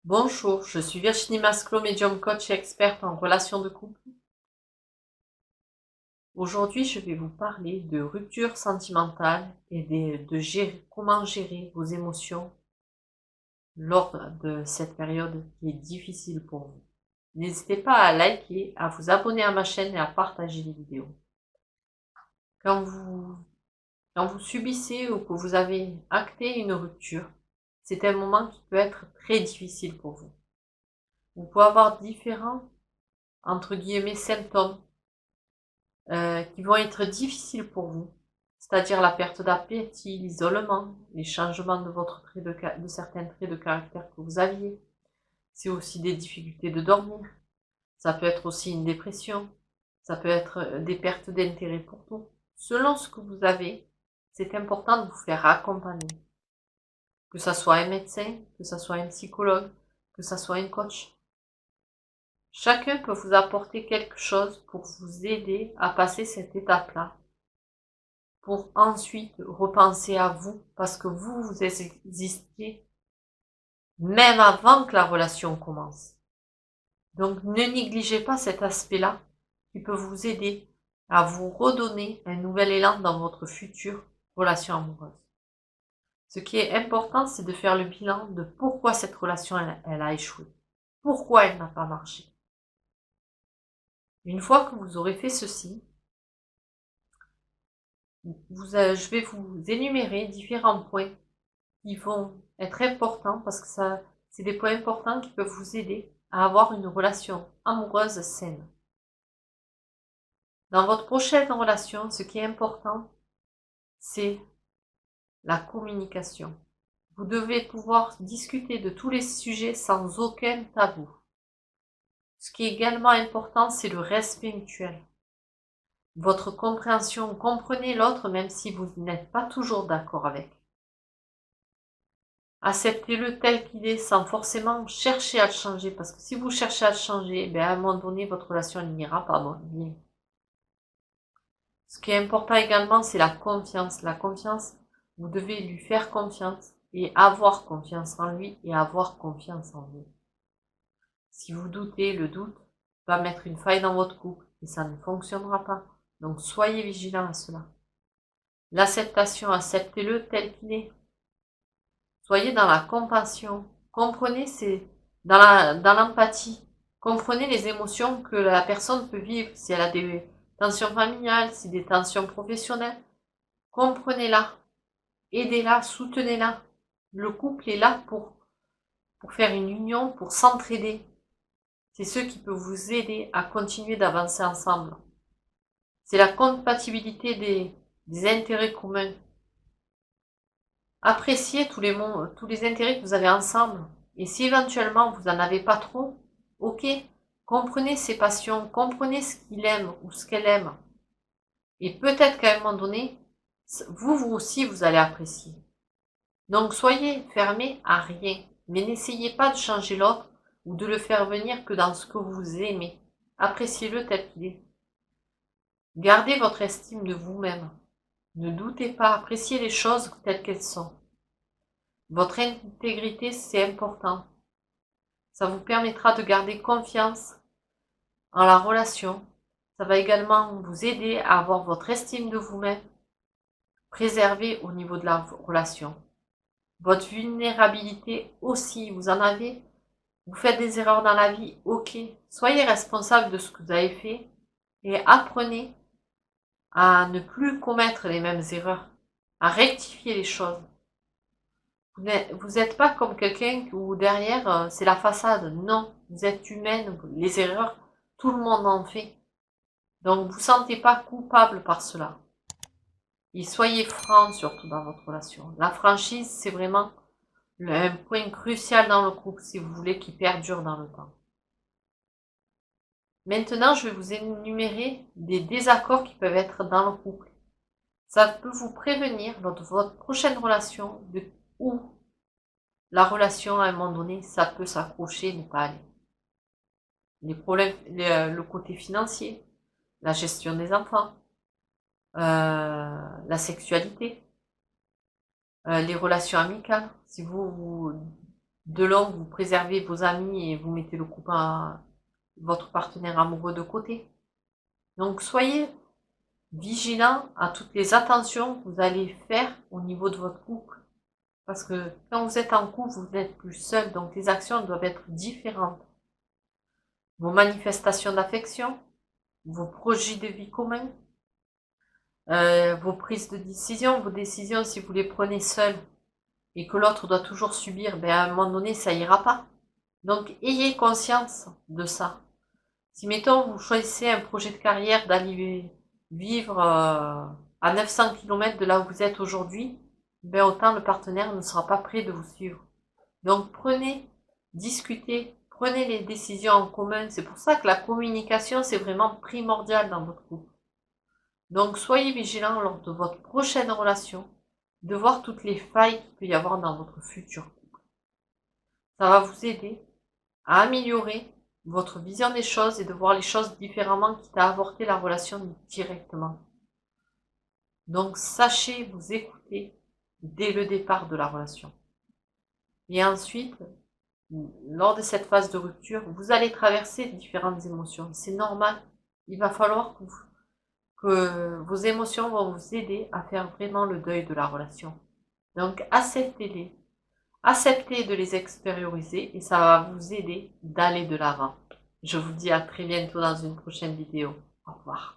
Bonjour, je suis Virginie Masclo, médium coach et experte en relations de couple. Aujourd'hui, je vais vous parler de rupture sentimentale et comment gérer vos émotions lors de cette période qui est difficile pour vous. N'hésitez pas à liker, à vous abonner à ma chaîne et à partager les vidéos. Quand vous subissez ou que vous avez acté une rupture, c'est un moment qui peut être très difficile pour vous. Vous pouvez avoir différents, entre guillemets, symptômes qui vont être difficiles pour vous, c'est-à-dire la perte d'appétit, l'isolement, les changements de certains traits de caractère que vous aviez. C'est aussi des difficultés de dormir. Ça peut être aussi une dépression. Ça peut être des pertes d'intérêt pour tout. Selon ce que vous avez, c'est important de vous faire accompagner. Que ça soit un médecin, que ça soit un psychologue, que ça soit un coach. Chacun peut vous apporter quelque chose pour vous aider à passer cette étape-là, pour ensuite repenser à vous, parce que vous existiez même avant que la relation commence. Donc ne négligez pas cet aspect-là qui peut vous aider à vous redonner un nouvel élan dans votre future relation amoureuse. Ce qui est important, c'est de faire le bilan de pourquoi cette relation elle a échoué, pourquoi elle n'a pas marché. Une fois que vous aurez fait ceci, je vais vous énumérer différents points qui vont être importants parce que c'est des points importants qui peuvent vous aider à avoir une relation amoureuse saine. Dans votre prochaine relation, ce qui est important, c'est la communication. Vous devez pouvoir discuter de tous les sujets sans aucun tabou. Ce qui est également important, c'est le respect mutuel. Votre compréhension, comprenez l'autre même si vous n'êtes pas toujours d'accord avec. Acceptez-le tel qu'il est sans forcément chercher à le changer, parce que si vous cherchez à le changer, à un moment donné, votre relation n'ira pas bien. Ce qui est important également, c'est la confiance. La confiance, vous devez lui faire confiance et avoir confiance en lui et avoir confiance en vous. Si vous doutez, le doute va mettre une faille dans votre couple et ça ne fonctionnera pas. Donc soyez vigilants à cela. L'acceptation, acceptez-le tel qu'il est. Soyez dans la compassion. Comprenez, c'est dans l'empathie. Comprenez les émotions que la personne peut vivre. Si elle a des tensions familiales, si des tensions professionnelles, comprenez-la. Aidez-la, soutenez-la. Le couple est là pour faire une union, pour s'entraider. C'est ce qui peut vous aider à continuer d'avancer ensemble. C'est la compatibilité des intérêts communs. Appréciez tous les intérêts que vous avez ensemble. Et si éventuellement vous n'en avez pas trop, ok, comprenez ses passions, comprenez ce qu'il aime ou ce qu'elle aime. Et peut-être qu'à un moment donné, vous aussi, vous allez apprécier. Donc soyez fermés à rien, mais n'essayez pas de changer l'autre ou de le faire venir que dans ce que vous aimez. Appréciez-le tel qu'il est. Gardez votre estime de vous-même. Ne doutez pas, appréciez les choses telles qu'elles sont. Votre intégrité, c'est important. Ça vous permettra de garder confiance en la relation. Ça va également vous aider à avoir votre estime de vous-même préservée au niveau de la relation. Votre vulnérabilité aussi, vous en avez. Vous faites des erreurs dans la vie, ok. Soyez responsable de ce que vous avez fait et apprenez à ne plus commettre les mêmes erreurs, à rectifier les choses. Vous n'êtes pas comme quelqu'un où derrière c'est la façade. Non, vous êtes humaine. Les erreurs, tout le monde en fait. Donc vous ne vous sentez pas coupable par cela. Et soyez franc surtout dans votre relation. La franchise, c'est vraiment un point crucial dans le couple si vous voulez qu'il perdure dans le temps. Maintenant, je vais vous énumérer des désaccords qui peuvent être dans le couple. Ça peut vous prévenir lors de votre prochaine relation où la relation, à un moment donné, ça peut s'accrocher et ne pas aller. Les problèmes, le côté financier, la gestion des enfants, la sexualité, les relations amicales. Si vous de longue, vous préservez vos amis et vous mettez le couple votre partenaire amoureux de côté. Donc soyez vigilant à toutes les attentions que vous allez faire au niveau de votre couple. Parce que quand vous êtes en couple, vous n'êtes plus seul, donc les actions doivent être différentes. Vos manifestations d'affection, vos projets de vie communs, vos prises de décision, vos décisions, si vous les prenez seul et que l'autre doit toujours subir, ben à un moment donné, ça ira pas. Donc, ayez conscience de ça. Si, mettons, vous choisissez un projet de carrière d'aller vivre à 900 km de là où vous êtes aujourd'hui, ben autant le partenaire ne sera pas prêt de vous suivre. Donc, discutez, prenez les décisions en commun. C'est pour ça que la communication, c'est vraiment primordial dans votre couple. Donc, soyez vigilant lors de votre prochaine relation, de voir toutes les failles qu'il peut y avoir dans votre futur couple. Ça va vous aider à améliorer votre vision des choses et de voir les choses différemment, quitte à avorter la relation directement. Donc, sachez vous écouter dès le départ de la relation. Et ensuite, lors de cette phase de rupture, vous allez traverser différentes émotions. C'est normal. Il va falloir que vos émotions vont vous aider à faire vraiment le deuil de la relation. Donc, acceptez-les. Acceptez de les extérioriser et ça va vous aider d'aller de l'avant. Je vous dis à très bientôt dans une prochaine vidéo. Au revoir.